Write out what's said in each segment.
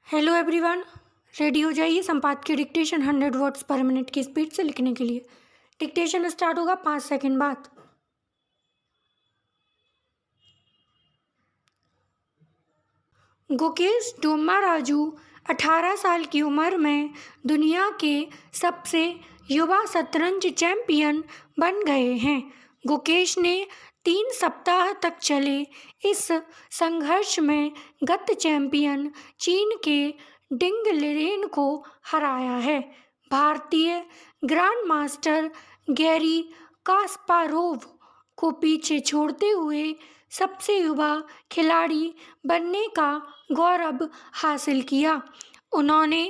Hello everyone, ready हो जाइए संपादकीय डिक्टेशन 100 वर्ड्स पर मिनट की स्पीड से लिखने के लिए। डिक्टेशन स्टार्ट होगा 5 सेकंड बाद। गुकेश डोम्माराजू 18 साल की उम्र में दुनिया के सबसे युवा शतरंज चैंपियन बन गए हैं। गुकेश ने 3 सप्ताह तक चले इस संघर्ष में गत चैंपियन चीन के डिंग लिरेन को हराया है। भारतीय ग्रैंड मास्टर गैरी कास्पारोव को पीछे छोड़ते हुए सबसे युवा खिलाड़ी बनने का गौरव हासिल किया। उन्होंने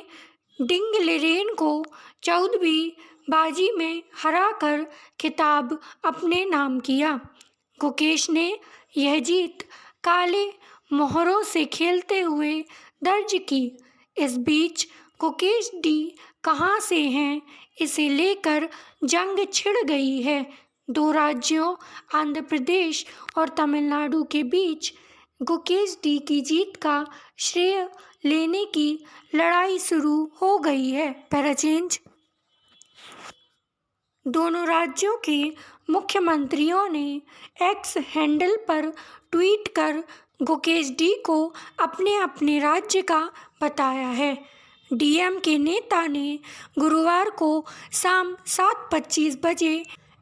डिंग लिरेन को 14वीं बाजी में हराकर खिताब अपने नाम किया। गुकेश ने यह जीत काले मोहरों से खेलते हुए दर्ज की। इस बीच गुकेश डी कहां से हैं, इसे लेकर जंग छिड़ गई है। 2 राज्यों आंध्र प्रदेश और तमिलनाडु के बीच गुकेश डी की जीत का श्रेय लेने की लड़ाई शुरू हो गई है। पैराचेंज। दोनों राज्यों के मुख्यमंत्रियों ने एक्स हैंडल पर ट्वीट कर गुकेश डी को अपने अपने राज्य का बताया है। डीएम के नेता ने गुरुवार को शाम 7:25 बजे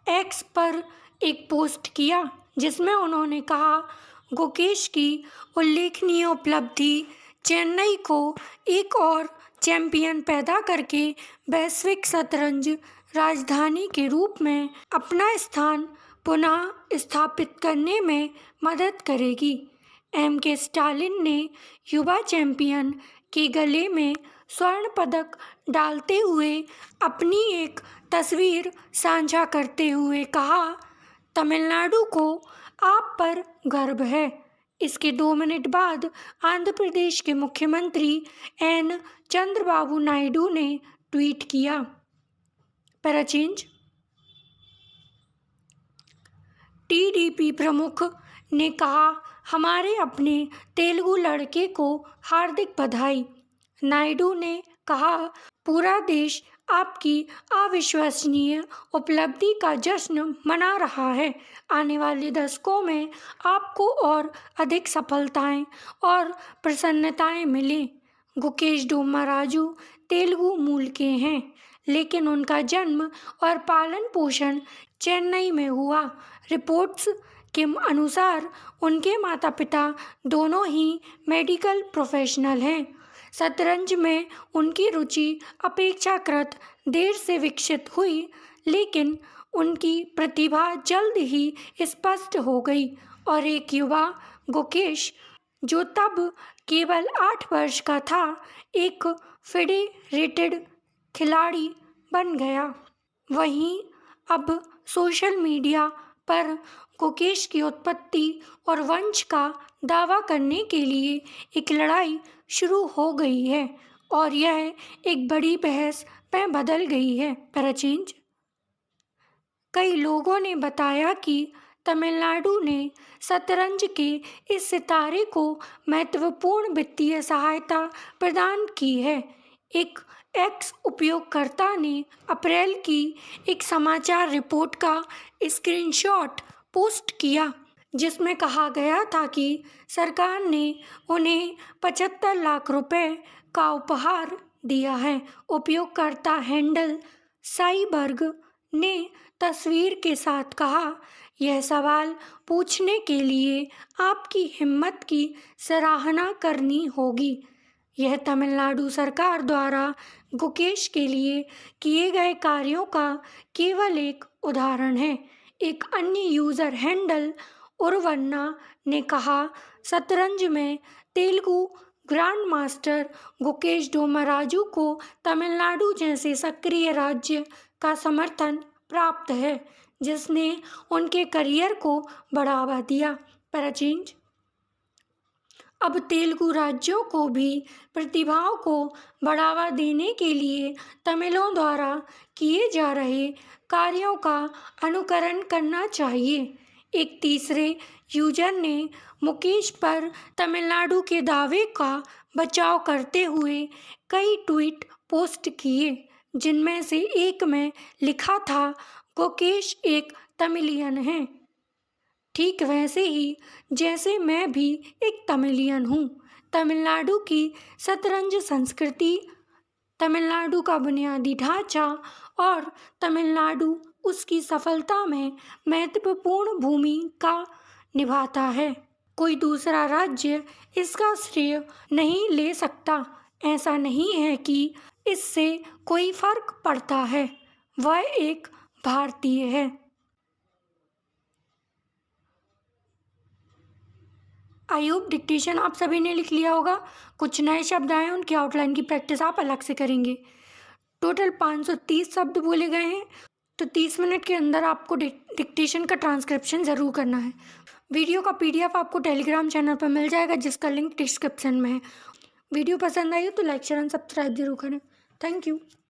एक्स पर एक पोस्ट किया, जिसमें उन्होंने कहा, गुकेश की उल्लेखनीय उपलब्धि चेन्नई को एक और चैंपियन पैदा करके वैश्विक शतरंज राजधानी के रूप में अपना स्थान पुनः स्थापित करने में मदद करेगी। एम.के. स्टालिन ने युवा चैंपियन के गले में स्वर्ण पदक डालते हुए अपनी एक तस्वीर साझा करते हुए कहा, तमिलनाडु को आप पर गर्व है। इसके 2 मिनट बाद आंध्र प्रदेश के मुख्यमंत्री एन. चंद्रबाबू नायडू ने ट्वीट किया। पैराचेंज। टीडीपी प्रमुख ने कहा, हमारे अपने तेलुगु लड़के को हार्दिक बधाई। नायडू ने कहा, पूरा देश आपकी अविश्वसनीय उपलब्धि का जश्न मना रहा है। आने वाले दशकों में आपको और अधिक सफलताएं और प्रसन्नताएं मिलें। गुकेश डोम्माराजू तेलुगु मूल के हैं, लेकिन उनका जन्म और पालन पोषण चेन्नई में हुआ। रिपोर्ट्स के अनुसार उनके माता पिता दोनों ही मेडिकल प्रोफेशनल हैं। शतरंज में उनकी रुचि अपेक्षाकृत देर से विकसित हुई, लेकिन उनकी प्रतिभा जल्द ही स्पष्ट हो गई और एक युवा गुकेश, जो तब केवल 8 वर्ष का था, एक फेडरेटेड खिलाड़ी बन गया। वहीं अब सोशल मीडिया पर गुकेश की उत्पत्ति और वंश का दावा करने के लिए एक लड़ाई शुरू हो गई है और यह एक बड़ी बहस में बदल गई है। पैराचेंज। कई लोगों ने बताया कि तमिलनाडु ने शतरंज के इस सितारे को महत्वपूर्ण वित्तीय सहायता प्रदान की है। एक एक्स उपयोगकर्ता ने अप्रैल की एक समाचार रिपोर्ट का स्क्रीनशॉट पोस्ट किया, जिसमें कहा गया था कि सरकार ने उन्हें 75 लाख रुपए का उपहार दिया है। उपयोगकर्ता हैंडल साइबर्ग ने तस्वीर के साथ कहा, यह सवाल पूछने के लिए आपकी हिम्मत की सराहना करनी होगी। यह तमिलनाडु सरकार द्वारा गुकेश के लिए किए गए कार्यों का केवल एक उदाहरण है। एक अन्य यूज़र हैंडल उर्वन्ना ने कहा, शतरंज में तेलुगु ग्रैंड मास्टर गुकेश डोम्माराजू को तमिलनाडु जैसे सक्रिय राज्य का समर्थन प्राप्त है, जिसने उनके करियर को बढ़ावा दिया। पैराचेंज। अब तेलुगु राज्यों को भी प्रतिभाओं को बढ़ावा देने के लिए तमिलों द्वारा किए जा रहे कार्यों का अनुकरण करना चाहिए। एक तीसरे यूजर ने मुकेश पर तमिलनाडु के दावे का बचाव करते हुए कई ट्वीट पोस्ट किए, जिनमें से एक में लिखा था, गुकेश एक तमिलियन है, ठीक वैसे ही जैसे मैं भी एक तमिलियन हूँ। तमिलनाडु की शतरंज संस्कृति, तमिलनाडु का बुनियादी ढांचा और तमिलनाडु उसकी सफलता में महत्वपूर्ण भूमिका निभाता है। कोई दूसरा राज्य इसका श्रेय नहीं ले सकता। ऐसा नहीं है कि इससे कोई फर्क पड़ता है, वह एक भारतीय है। आई होप डिक्टेशन आप सभी ने लिख लिया होगा। कुछ नए शब्द आए, उनकी आउटलाइन की प्रैक्टिस आप अलग से करेंगे। टोटल 530 शब्द बोले गए हैं, तो 30 मिनट के अंदर आपको डिक्टेशन का ट्रांसक्रिप्शन ज़रूर करना है। वीडियो का PDF आपको टेलीग्राम चैनल पर मिल जाएगा, जिसका लिंक डिस्क्रिप्शन में है। वीडियो पसंद आई हो तो लाइक शेयर एंड सब्सक्राइब जरूर करें। Thank you.